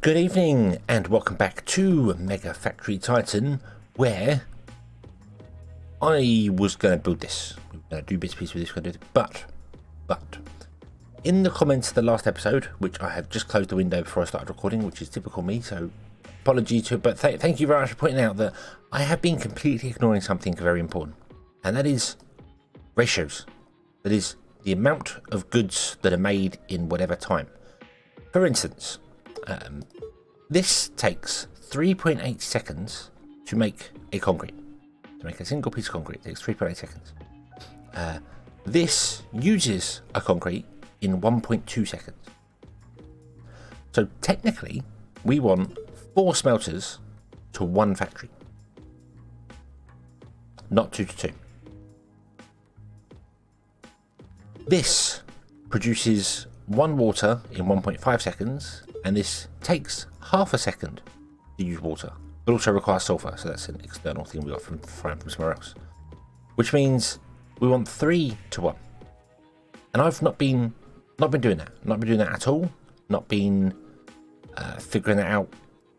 Good evening and welcome back to MegaFactory Titan, where I was going to build this. We're going to do bits and pieces with this, but in the comments of the last episode, which I have just closed the window before I started recording, which is typical me, so apology to it, but thank you very much for pointing out that I have been completely ignoring something very important, and that is ratios. That is the amount of goods that are made in whatever time. For instance, this takes 3.8 seconds to make a concrete. To make a single piece of concrete, it takes 3.8 seconds. This uses a concrete in 1.2 seconds. So technically, we want 4 smelters to 1 factory, not 2 to 2. This produces 1 water in 1.5 seconds, and this takes half a second to use water, but also requires sulfur, so that's an external thing we got from somewhere else. Which means we want 3 to 1, and I've not been doing that. Not been doing that at all. Not been figuring that out.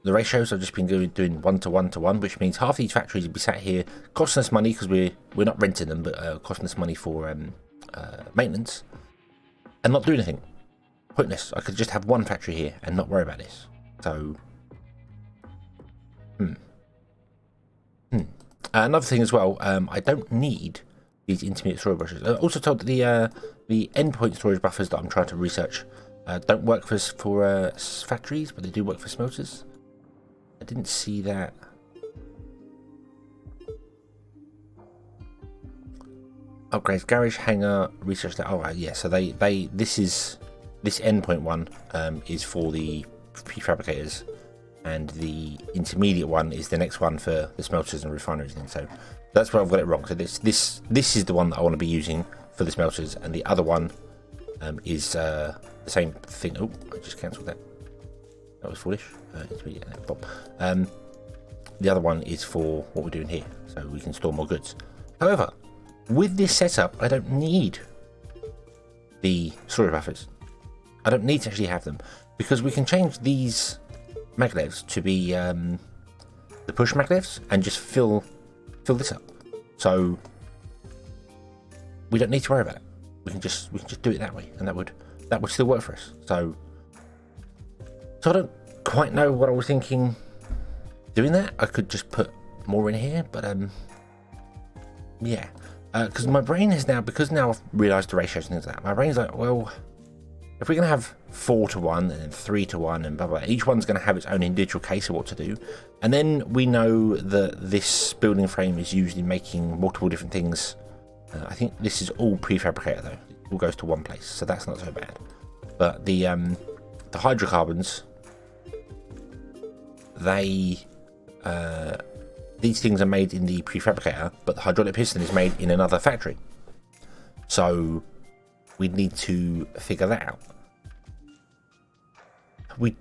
The ratios. I've just been doing 1 to 1 to 1, which means half these factories would be sat here costing us money because we're not renting them, but costing us money for maintenance, and not doing anything. Pointless. I could just have 1 factory here and not worry about this. So, another thing as well. I don't need these intermediate storage buffers. I'm also told that the endpoint storage buffers that I'm trying to research don't work for factories, but they do work for smelters. I didn't see that. Upgrades garage hangar research that. Oh yeah, so this endpoint one is for the prefabricators, and the intermediate one is the next one for the smelters and refineries. And so that's where I've got it wrong. So this is the one that I want to be using for the smelters, and the other one is the same thing. Oh, I just cancelled that. That was foolish. Intermediate. The other one is for what we're doing here, so we can store more goods. However, with this setup, I don't need the storage buffers. I don't need to actually have them, because we can change these maglevs to be the push maglevs and just fill this up. So we don't need to worry about it. We can just do it that way, and that would still work for us. So I don't quite know what I was thinking doing that. I could just put more in here, but yeah. Because my brain is now I've realised the ratios and things like that. My brain's like, well, if we're going to have 4 to 1 and then 3 to 1 and blah, blah, blah, each one's going to have its own individual case of what to do. And then we know that this building frame is used in making multiple different things. I think this is all prefabricated though. It all goes to one place, so that's not so bad. But the hydrocarbons, these things are made in the prefabricator, but the hydraulic piston is made in another factory. So we need to figure that out. We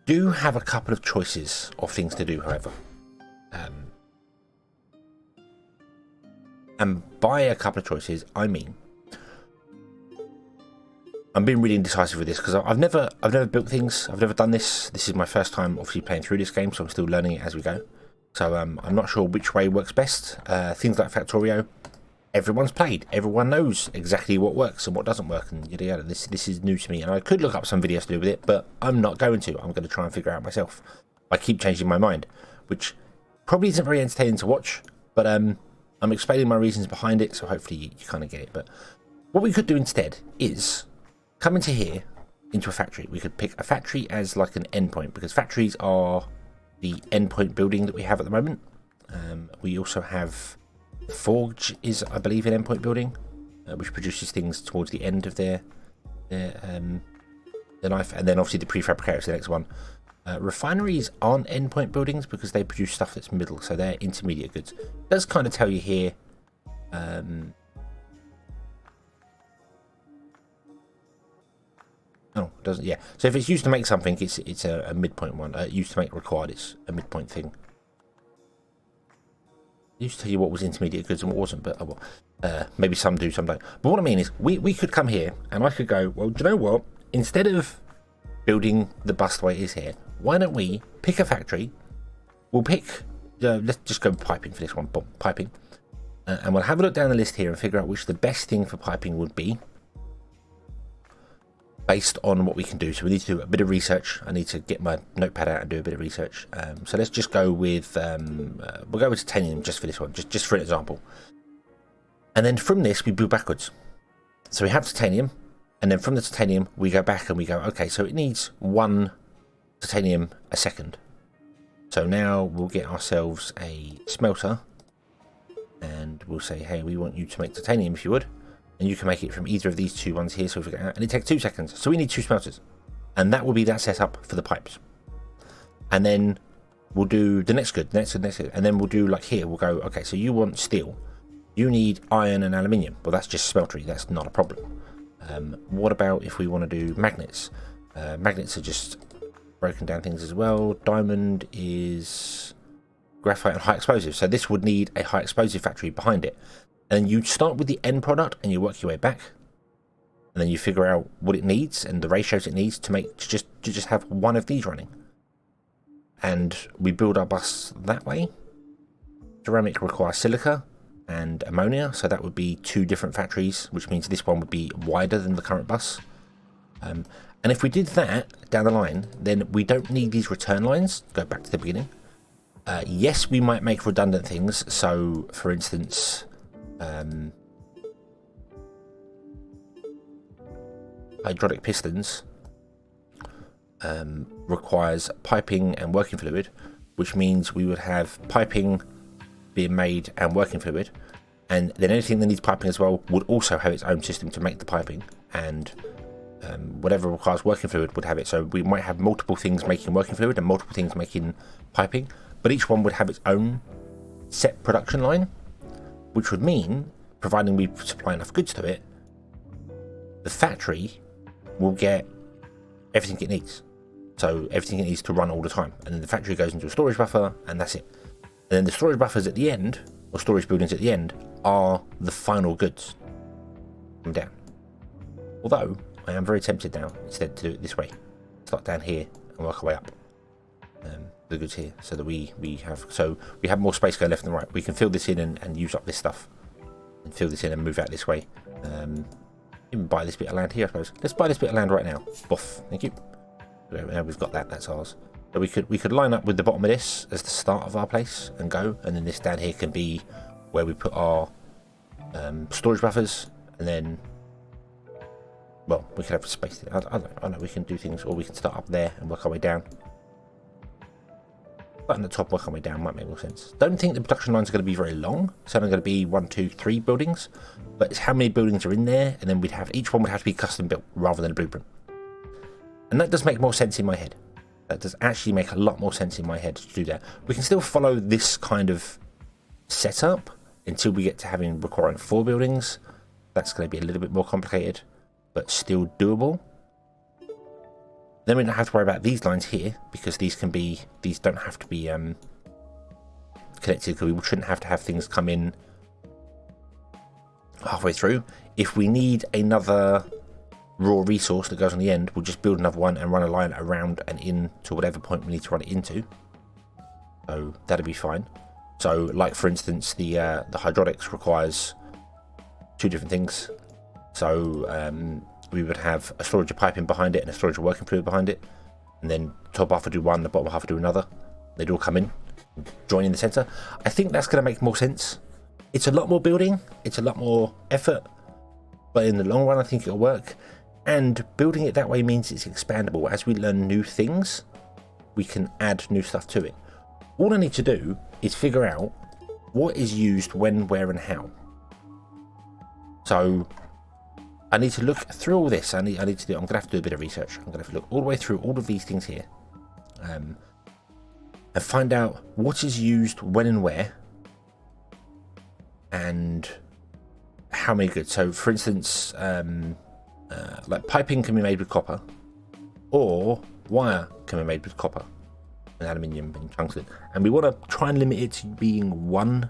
do have a couple of choices of things to do, however. And by a couple of choices, I mean, I'm being really indecisive with this because I've never built things. I've never done this. This is my first time, obviously, playing through this game, so I'm still learning it as we go. So I'm not sure which way works best. Things like Factorio, everyone's played. Everyone knows exactly what works and what doesn't work, and yada yada. This is new to me, and I could look up some videos to do with it, but I'm not going to. I'm going to try and figure it out myself. I keep changing my mind, which probably isn't very entertaining to watch, but I'm explaining my reasons behind it, so hopefully you kind of get it. But what we could do instead is come into here, into a factory. We could pick a factory as like an endpoint, because factories are the endpoint building that we have at the moment. We also have Forge is, I believe, an endpoint building, which produces things towards the end of their life, and then obviously the prefabricator is the next one. Refineries aren't endpoint buildings because they produce stuff that's middle, so they're intermediate goods. It does kind of tell you here. Oh, it doesn't. Yeah. So if it's used to make something, it's a midpoint one. Used to make required, it's a midpoint thing. It used to tell you what was intermediate goods and what wasn't, but maybe some do, some don't. But what I mean is, we could come here and I could go, well, do you know what? Instead of building the bus the way it is here, why don't we pick a factory? We'll pick, let's just go piping for this one, boom, piping. And we'll have a look down the list here and figure out which the best thing for piping would be based on what we can do. So we need to do a bit of research. I need to get my notepad out and do a bit of research. So let's just go with, we'll go with titanium just for this one, just for an example. And then from this, we build backwards. So we have titanium, and then from the titanium, we go back and we go, okay, so it needs 1 titanium a second. So now we'll get ourselves a smelter, and we'll say, hey, we want you to make titanium if you would. And you can make it from either of these 2 ones here, so we figure it out. And it takes 2 seconds. So we need 2 smelters. And that will be that setup for the pipes. And then we'll do the next good. And then we'll do like here, we'll go, okay, so you want steel. You need iron and aluminium. Well, that's just smeltery. That's not a problem. What about if we want to do magnets? Magnets are just broken down things as well. Diamond is graphite and high explosive. So this would need a high explosive factory behind it. And you start with the end product and you work your way back, and then you figure out what it needs and the ratios it needs to make to just have one of these running. And we build our bus that way. Ceramic requires silica and ammonia, so that would be 2 different factories, which means this one would be wider than the current bus. And if we did that down the line, then we don't need these return lines. Go back to the beginning. Yes, we might make redundant things. So, for instance, hydraulic pistons requires piping and working fluid, which means we would have piping being made and working fluid, and then anything that needs piping as well would also have its own system to make the piping, and whatever requires working fluid would have it. So we might have multiple things making working fluid and multiple things making piping, but each one would have its own set production line, which would mean, providing we supply enough goods to it, the factory will get everything it needs. So everything it needs to run all the time. And then the factory goes into a storage buffer, and that's it. And then the storage buffers at the end, or storage buildings at the end, are the final goods come down. Although, I am very tempted now, instead, to do it this way. Start down here and work our way up. The goods here, so that we have more space going left and right. We can fill this in and use up this stuff. And fill this in and move out this way. Even buy this bit of land here, I suppose. Let's buy this bit of land right now. Buff, thank you. Now we've got that, that's ours. So we could line up with the bottom of this as the start of our place and go, and then this down here can be where we put our storage buffers, and then, well, we could have space. I don't know, we can do things, or we can start up there and work our way down. Starting at the top, work our way down might make more sense. Don't think the production lines are going to be very long. It's only going to be 1, 2, 3 buildings, but it's how many buildings are in there, and then each one would have to be custom built rather than a blueprint. And that does make more sense in my head. That does actually make a lot more sense in my head to do that. We can still follow this kind of setup until we get to requiring 4 buildings. That's going to be a little bit more complicated, but still doable. Then we don't have to worry about these lines here, because these don't have to be connected, because we shouldn't have to have things come in halfway through. If we need another raw resource that goes on the end, we'll just build another one and run a line around and in to whatever point we need to run it into. So that'll be fine. So, like for instance, the hydraulics requires 2 different things. So we would have a storage of piping behind it and a storage of working fluid behind it, and then top half would do one, the bottom half would do another. They'd all come in, join in the center. I think that's going to make more sense. It's a lot more building, it's a lot more effort, but in the long run I think it'll work. And building it that way means it's expandable. As we learn new things, we can add new stuff to it. All I need to do is figure out what is used when, where, and how. So I need to look through all this. I'm going to have to do a bit of research. I'm going to have to look all the way through all of these things here, and find out what is used when and where, and how many goods. So, for instance, like piping can be made with copper, or wire can be made with copper and aluminium and tungsten, and we want to try and limit it to being one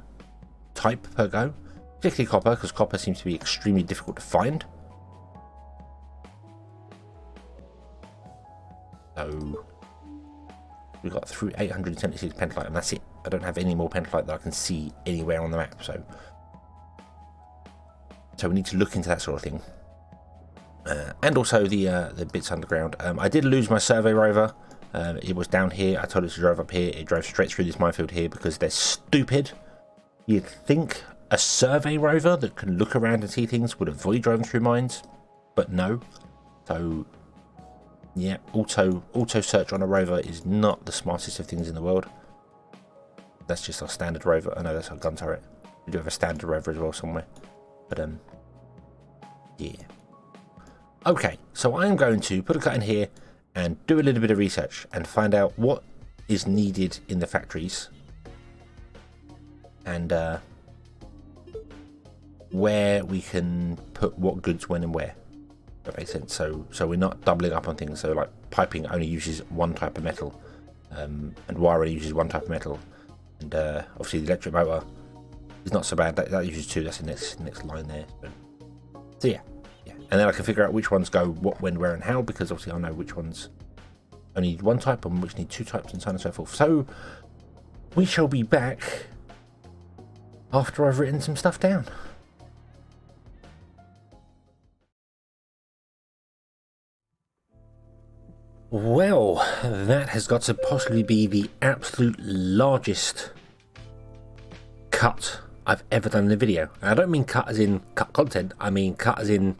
type per go, particularly copper, because copper seems to be extremely difficult to find. So We've got through 876 pentallite, and that's it. I don't have any more pentallite that I can see anywhere on the map, so we need to look into that sort of thing. And also the bits underground. I did lose my survey rover. It was down here. I told it to drive up here. It drove straight through this minefield here because they're stupid. You'd think a survey rover that can look around and see things would avoid driving through mines, but no. So yeah, auto search on a rover is not the smartest of things in the world. That's just our standard rover. I know that's our gun turret. We do have a standard rover as well somewhere, but yeah. Okay, so I'm going to put a cut in here and do a little bit of research and find out what is needed in the factories and where we can put what goods when and where. That makes sense. So we're not doubling up on things. So like piping only uses one type of metal, and wiring uses one type of metal, and obviously the electric motor is not so bad. That uses two. That's the next line there. So yeah. And then I can figure out which ones go what, when, where, and how, because obviously I know which ones only need one type and which need two types, and so on and so forth. So we shall be back after I've written some stuff down. Well, that has got to possibly be the absolute largest cut I've ever done in a video. And I don't mean cut as in cut content, I mean cut as in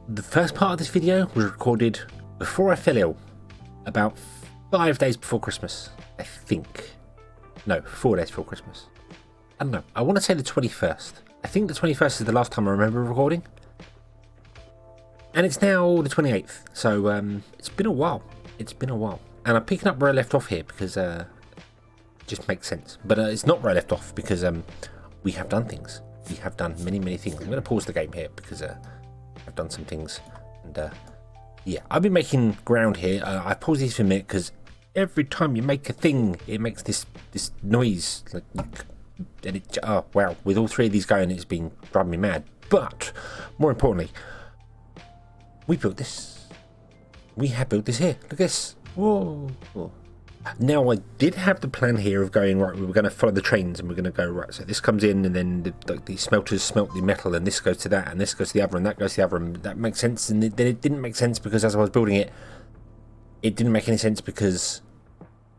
the first part of this video was recorded before I fell ill, about 5 days before Christmas, I think. No, 4 days before Christmas. I don't know. I want to say the 21st. I think the 21st is the last time I remember recording. And it's now the 28th, so it's been a while. It's been a while. And I'm picking up where I left off here because it just makes sense. But it's not where I left off because we have done things. We have done many, many things. I'm going to pause the game here because I've done some things, and yeah, I've been making ground here. I pause these for a minute because every time you make a thing, it makes this noise. Like, and it, oh wow! With all three of these going, it's been driving me mad. But more importantly, we built this. We have built this here. Look at this. Whoa! Whoa. Now, I did have the plan here of going, right, we were going to follow the trains and we're going to go, right, so this comes in and then the smelters smelt the metal and this goes to that and this goes to the other and that goes to the other, and that makes sense. And then it didn't make sense because as I was building it, it didn't make any sense because,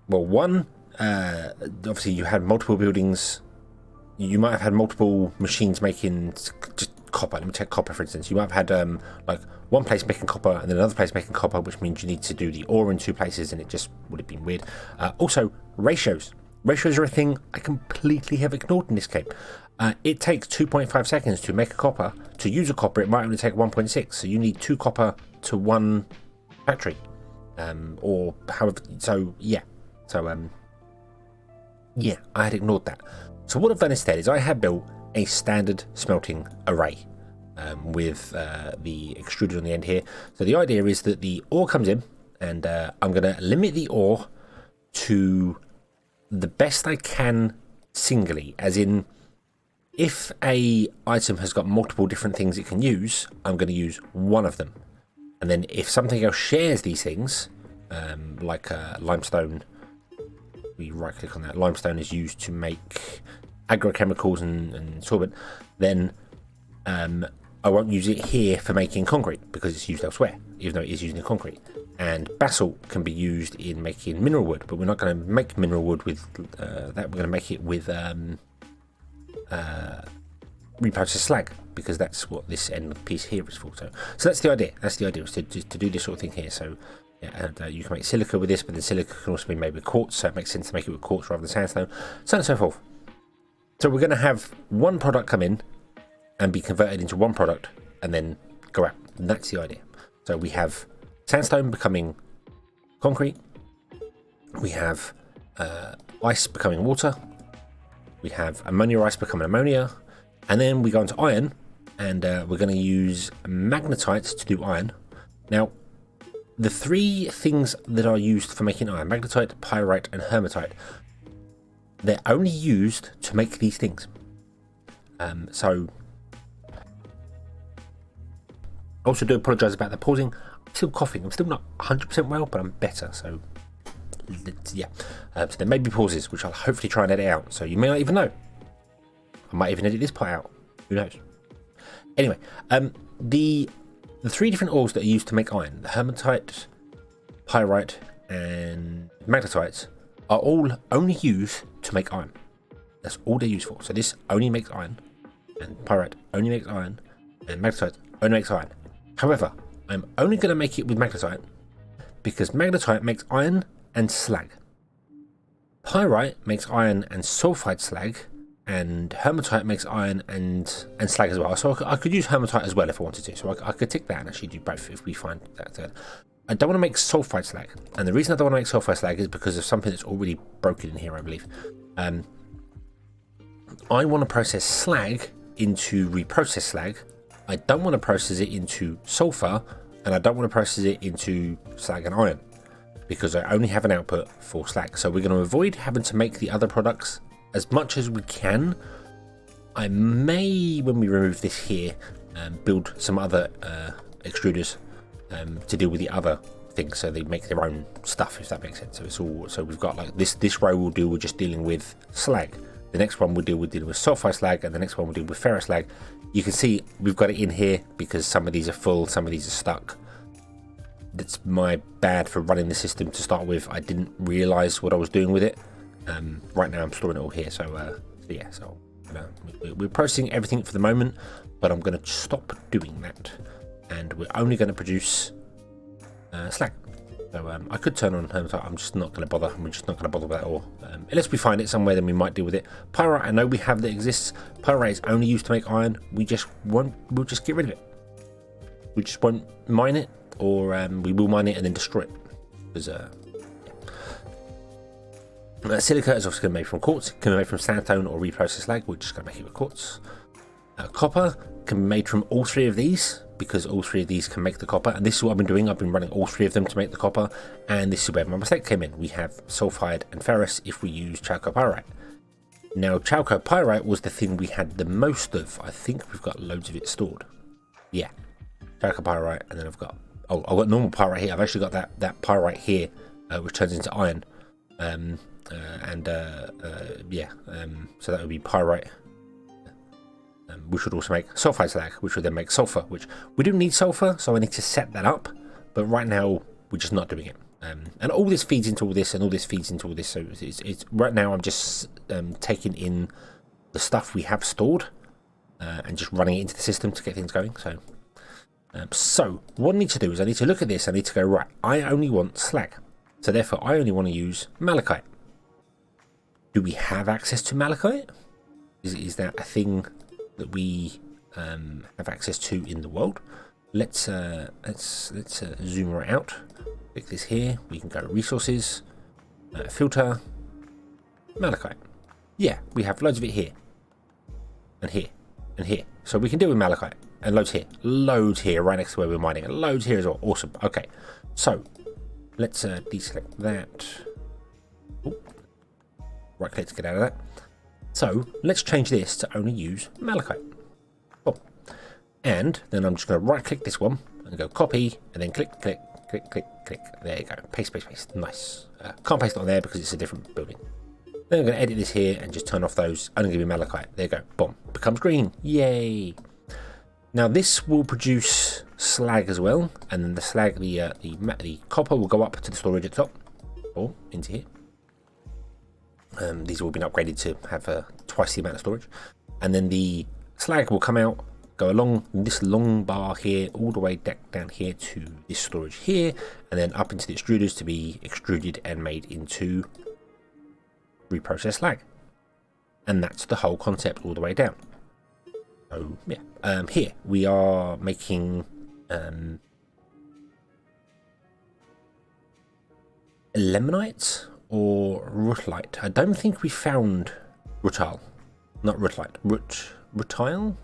well, one, obviously you had multiple buildings. You might have had multiple machines making just copper. Let me take copper, for instance. You might have had like one place making copper and then another place making copper, which means you need to do the ore in two places, and it just would have been weird. Also, ratios. Ratios are a thing I completely have ignored in this game. It takes 2.5 seconds to make a copper. To use a copper, it might only take 1.6. So you need 2 copper to 1 factory, or however. So yeah. So yeah, I had ignored that. So what I've done instead is I have built a standard smelting array with the extruded on the end here. So the idea is that the ore comes in, and I'm going to limit the ore to the best I can singly, as in if a item has got multiple different things it can use, I'm going to use one of them. And then if something else shares these things, like limestone, we right click on that, limestone is used to make agrochemicals and sorbent, then I won't use it here for making concrete because it's used elsewhere, even though it is used in concrete. And basalt can be used in making mineral wood, but we're not going to make mineral wood with that. We're going to make it with reprocessed slag, because that's what this end piece here is for. So that's the idea. That's the idea, is to do this sort of thing here. So yeah, and you can make silica with this, but then silica can also be made with quartz, so it makes sense to make it with quartz rather than sandstone, so on and so forth. So we're going to have one product come in and be converted into one product and then go out. And that's the idea. So we have sandstone becoming concrete. We have ice becoming water. We have ammonia ice becoming ammonia. And then we go into iron, and we're going to use magnetite to do iron. Now, the three things that are used for making iron, magnetite, pyrite, and hematite, they're only used to make these things. So, I also do apologise about the pausing. I'm still coughing. I'm still not 100% well, but I'm better. So, yeah. So there may be pauses, which I'll hopefully try and edit out. So you may not even know. I might even edit this part out. Who knows? Anyway, the 3 different ores that are used to make iron, the hematite, pyrite, and magnetite, are all only used to make iron. That's all they're used for. So this only makes iron, and pyrite only makes iron, and magnetite only makes iron. However, I'm only going to make it with magnetite because magnetite makes iron and slag. Pyrite makes iron and sulfide slag, and hematite makes iron and slag as well. So I could use hematite as well if I wanted to. So I could tick that and actually do both if we find that. I don't want to make sulfide slag, and the reason I don't want to make sulfide slag is because of something that's already broken in here, I believe. I want to process slag into reprocessed slag. I don't want to process it into sulfur, and I don't want to process it into slag and iron because I only have an output for slag. So we're going to avoid having to make the other products as much as we can. I may, when we remove this here, build some other extruders to deal with the other things, so they make their own stuff, if that makes sense. So it's all, so we've got like this row will deal with just dealing with slag. The next one will deal with dealing with sulfide slag, and the next one will deal with ferrous slag. You can see we've got it in here because some of these are full, some of these are stuck. That's my bad for running the system to start with. I didn't realize what I was doing with it. Right now I'm storing it all here, so yeah, so we're processing everything for the moment, but I'm going to stop doing that, and we're only going to produce slag. So I could turn on hematite. I'm just not going to bother. We're just not going to bother with that all. Unless we find it somewhere, then we might deal with it. Pyrite, I know we have that exists. Pyrite is only used to make iron. We just won't. We'll just get rid of it. We just won't mine it, or we will mine it and then destroy it. Because silica is obviously going to be made from quartz. Can be made from sandstone or reprocessed slag. We're just going to make it with quartz. Copper can be made from all 3 of these, because all 3 of these can make the copper, and this is what I've been doing. I've been running all 3 of them to make the copper, and this is where my mistake came in. We have sulfide and ferrous if we use chalcopyrite. Now chalcopyrite was the thing we had the most of. I think we've got loads of it stored. Yeah, chalcopyrite, and then I've got normal pyrite here. I've actually got that pyrite here, which turns into iron, so that would be pyrite. We should also make sulfide slag, which would then make sulfur, which we do need sulfur, so I need to set that up, but right now we're just not doing it. And all this feeds into all this, and all this feeds into all this, so it's right now I'm just taking in the stuff we have stored and just running it into the system to get things going. So what I need to do is I need to look at this. I need to go, right, I only want slag, so therefore I only want to use malachite. Do we have access to malachite? Is that a thing that we have access to in the world? Let's zoom right out. Click this here. We can go to resources, filter, malachite. Yeah, we have loads of it here, and here, and here. So we can deal with malachite, and loads here, right next to where we're mining, and loads here as well. Awesome. Okay, so let's deselect that. Ooh. Right click to get out of that. So let's change this to only use malachite. Oh. And then I'm just going to right click this one and go copy, and then click, click, click, click, click. There you go. Paste, paste, paste. Nice. Can't paste it on there because it's a different building. Then I'm going to edit this here and just turn off those. Only going to be malachite. There you go. Boom. Becomes green. Yay. Now this will produce slag as well, and then the slag, the copper will go up to the storage at the top, or into here. These have all been upgraded to have twice the amount of storage, and then the slag will come out, go along this long bar here, all the way down here to this storage here, and then up into the extruders to be extruded and made into reprocessed slag. And that's the whole concept all the way down. So yeah, here we are making lemonite or rutile. I don't think we found rutile, not rutile, rutile.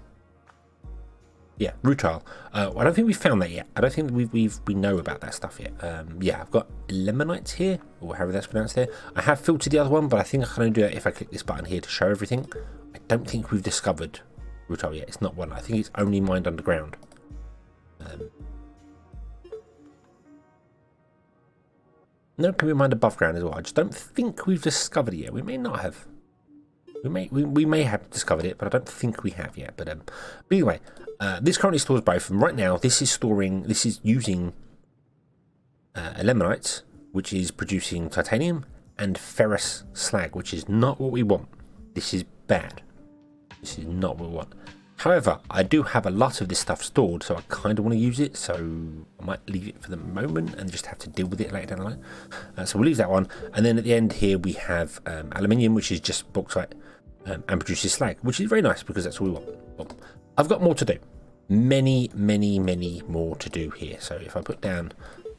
Yeah, rutile. I don't think we found that yet. I don't think we know about that stuff yet. Yeah, I've got lemonite here, or however that's pronounced there. I have filtered the other one, but I think I can only do that if I click this button here to show everything. I don't think we've discovered rutile yet. It's not one. I think it's only mined underground. No, can we mine above ground as well? I just don't think we've discovered it yet. We may not have. We may have discovered it, but I don't think we have yet. But anyway, this currently stores both. And right now, this is using ilmenite, which is producing titanium, and ferrous slag, which is not what we want. This is bad. This is not what we want. However, I do have a lot of this stuff stored, so I kind of want to use it, so I might leave it for the moment and just have to deal with it later down the line. So we'll leave that one. And then at the end here we have aluminium, which is just bauxite, and produces slag, which is very nice because that's all we want. Well, I've got more to do. Many more to do here. So if I put down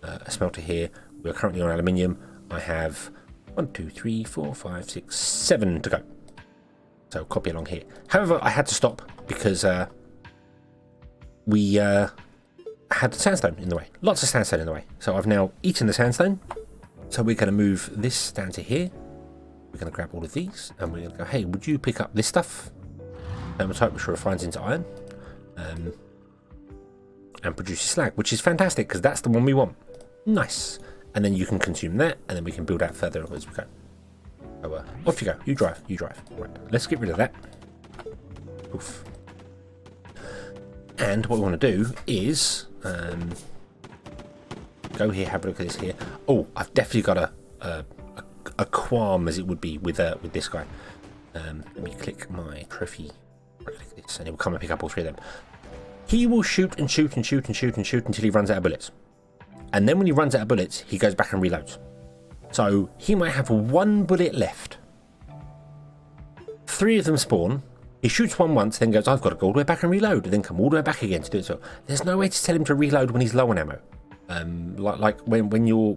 a smelter here, we're currently on aluminium. I have 1, 2, 3, 4, 5, 6, 7 to go. So copy along here. However, I had to stop because we had sandstone in the way. Lots of sandstone in the way. So I've now eaten the sandstone. So we're going to move this down to here. We're going to grab all of these and we're going to go, hey, would you pick up this stuff? Hematite, which refines into iron. And produces slag, which is fantastic because that's the one we want. Nice. And then you can consume that and then we can build out further as we go. So off you go. You drive. Right, let's get rid of that. Oof. And what we want to do is go here, have a look at this here. Oh, I've definitely got a qualm, as it would be with this guy. Let me click my trophy. Right, click this, and it will come and pick up all 3 of them. He will shoot and shoot and shoot and shoot and shoot until he runs out of bullets. And then when he runs out of bullets, he goes back and reloads. So he might have 1 bullet left. 3 of them spawn. He shoots one once, then goes, I've got to go all the way back and reload, and then come all the way back again to do it. So there's no way to tell him to reload when he's low on ammo. Like when you're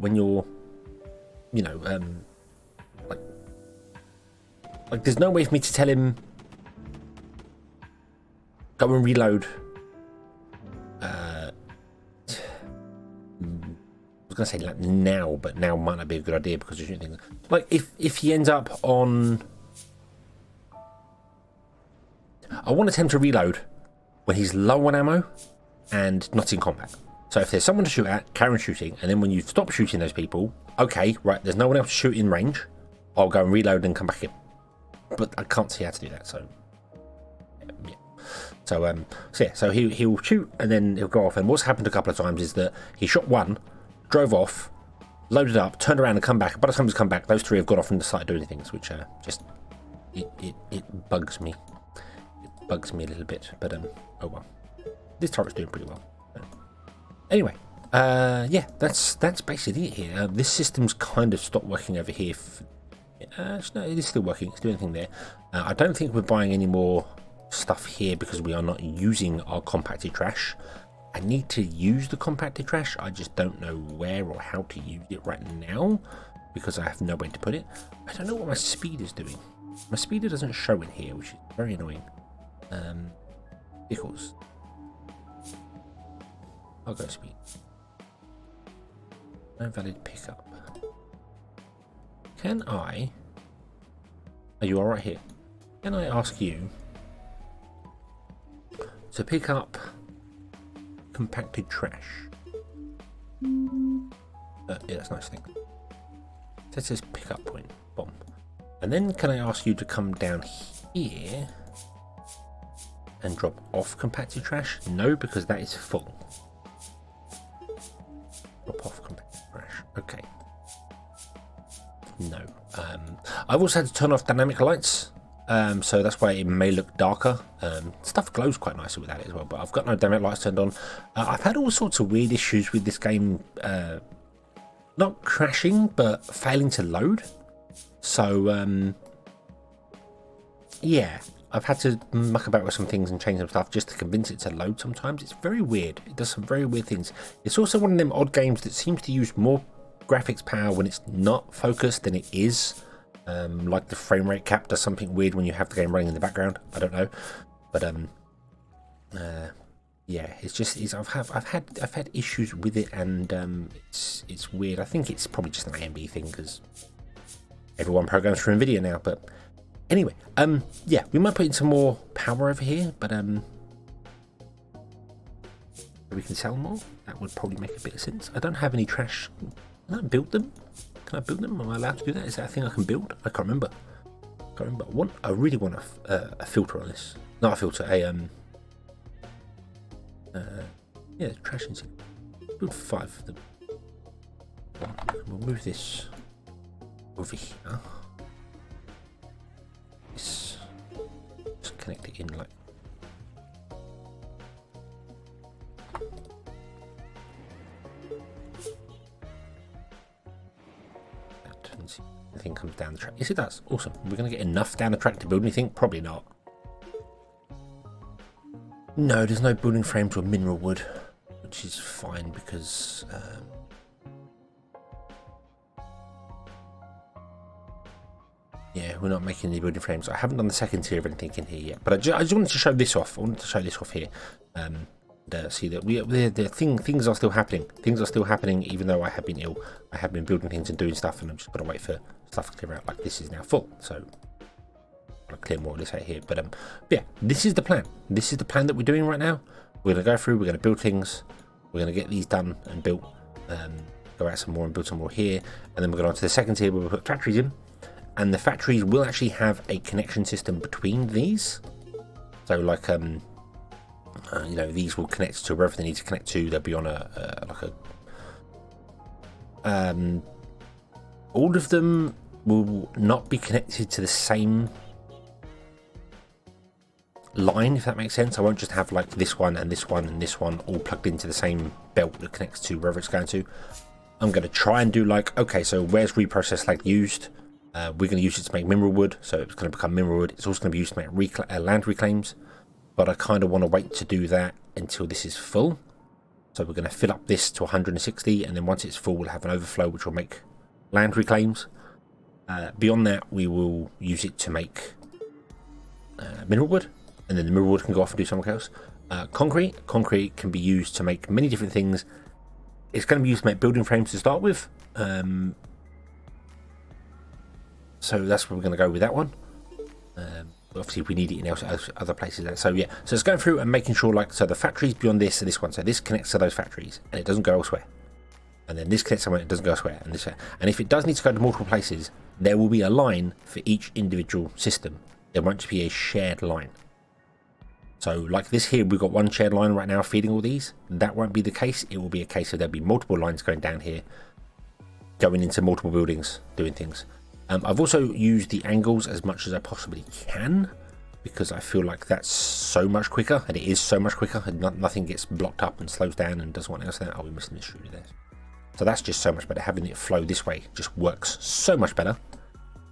you know, like there's no way for me to tell him go and reload. I was going to say like now, but now might not be a good idea because you're shooting things. Like if he ends up on, I want to attempt to reload when he's low on ammo and not in combat. So if there's someone to shoot at, carry on shooting, and then when you stop shooting those people, okay, right, there's no one else to shoot in range, I'll go and reload and come back in. But I can't see how to do that, so yeah. So he'll shoot and then he'll go off. And what's happened a couple of times is that he shot one, drove off, loaded up, turned around and come back. By the time he's come back, those 3 have got off and started doing things, which just it bugs me. It bugs me a little bit, but oh well. This turret's doing pretty well. Anyway, yeah, that's basically it here. This system's kind of stopped working over here. No, it is still working. It's doing anything there. I don't think we're buying any more stuff here because we are not using our compacted trash. I need to use the compacted trash. I just don't know where or how to use it right now because I have no way to put it. I don't know what my speed is doing. My speeder doesn't show in here, which is very annoying. Equals. I'll go speed. No valid pickup. Can I? Are you alright here? Can I ask you to pick up compacted trash? Yeah, that's a nice thing. That says pickup point. Bomb. And then can I ask you to come down here and drop off compacted trash? No, because that is full. Drop off compacted trash. Okay. No. I've also had to turn off dynamic lights, so that's why it may look darker. Stuff glows quite nicely with that as well, but I've got no dynamic lights turned on. I've had all sorts of weird issues with this game, not crashing, but failing to load. So, yeah, I've had to muck about with some things and change some stuff just to convince it to load sometimes. It's very weird. It does some very weird things. It's also one of them odd games that seems to use more graphics power when it's not focused than it is. Like the frame rate cap does something weird when you have the game running in the background. I don't know, but yeah, it's just I've had issues with it, and it's weird. I think it's probably just an AMD thing because everyone programs for NVIDIA now. But anyway, yeah, we might put in some more power over here, but we can sell more. That would probably make a bit of sense. I don't have any trash. I don't build them. Can I build them? Am I allowed to do that? Is that a thing I can build? I can't remember. I really want a filter on this. Not a filter, yeah, trash incinerator. Build 5 of them. We'll move this over here. Just connect it in like. Anything comes down the track. Yes, it does. Awesome. We're going to get enough down the track to build anything? Probably not. No, there's no building frames or mineral wood, which is fine because yeah, we're not making any building frames. I haven't done the second tier of anything in here yet, but I just wanted to show this off. I wanted to show this off here. See that things are still happening. Things are still happening, even though I have been ill. I have been building things and doing stuff, and I'm just got to wait for stuff to clear out. Like this is now full, so I'll clear more of this out here. But yeah, this is the plan. This is the plan that we're doing right now. We're gonna go through. We're gonna build things. We're gonna get these done and built. Go out some more and build some more here, and then we're going on to the second tier where we put factories in. And the factories will actually have a connection system between these. So like you know, these will connect to wherever they need to connect to. They'll be on all of them will not be connected to the same line, if that makes sense. I won't just have like this one and this one and this one all plugged into the same belt that connects to wherever it's going to. I'm going to try and do like, okay, so where's reprocessed slag used? We're going to use it to make mineral wood, so it's going to become mineral wood. It's also going to be used to make land reclaims. But I kind of want to wait to do that until this is full. So we're going to fill up this to 160, and then once it's full, we'll have an overflow, which will make land reclaims. Beyond that, we will use it to make mineral wood, and then the mineral wood can go off and do something else. Concrete can be used to make many different things. It's going to be used to make building frames to start with. So that's where we're going to go with that one. Obviously we need it in other places. So yeah, so it's going through and making sure, like, so the factories beyond this and this one, so this connects to those factories and it doesn't go elsewhere, and then this connects somewhere, it doesn't go elsewhere, and this, and if it does need to go to multiple places, there will be a line for each individual system. There won't be a shared line. So like this here, we've got one shared line right now feeding all these. That won't be the case. It will be a case of there'll be multiple lines going down here, going into multiple buildings, doing things. I've also used the angles as much as I possibly can, because I feel like that's so much quicker, and it is so much quicker, and nothing gets blocked up and slows down and does what else. Oh, we're missing this screw there. So that's just so much better. Having it flow this way just works so much better.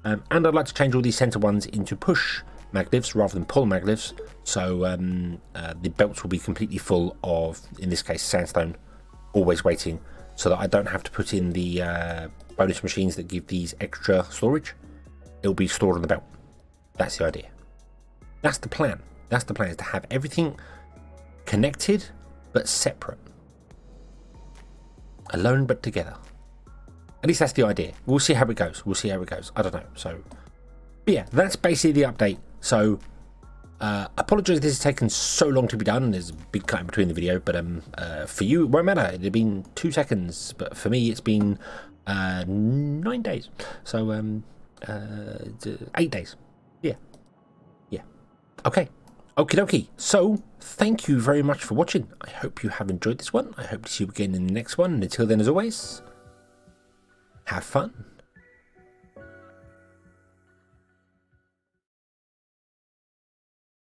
And I'd like to change all these center ones into push maglevs rather than pull maglevs. So the belts will be completely full of, in this case, sandstone, always waiting, so that I don't have to put in the bonus machines that give these extra storage. It'll be stored on the belt. That's the idea. That's the plan. That's the plan, is to have everything connected but separate. Alone but together. At least that's the idea. We'll see how it goes. I don't know. So, but yeah, that's basically the update. So, apologize this has taken so long to be done. There's a big cut in between the video, but for you it won't matter. It'd been 2 seconds, but for me it's been 9 days. So 8 days. Yeah. Okay. Okie dokie. So thank you very much for watching. I hope you have enjoyed this one. I hope to see you again in the next one. And until then, as always, have fun.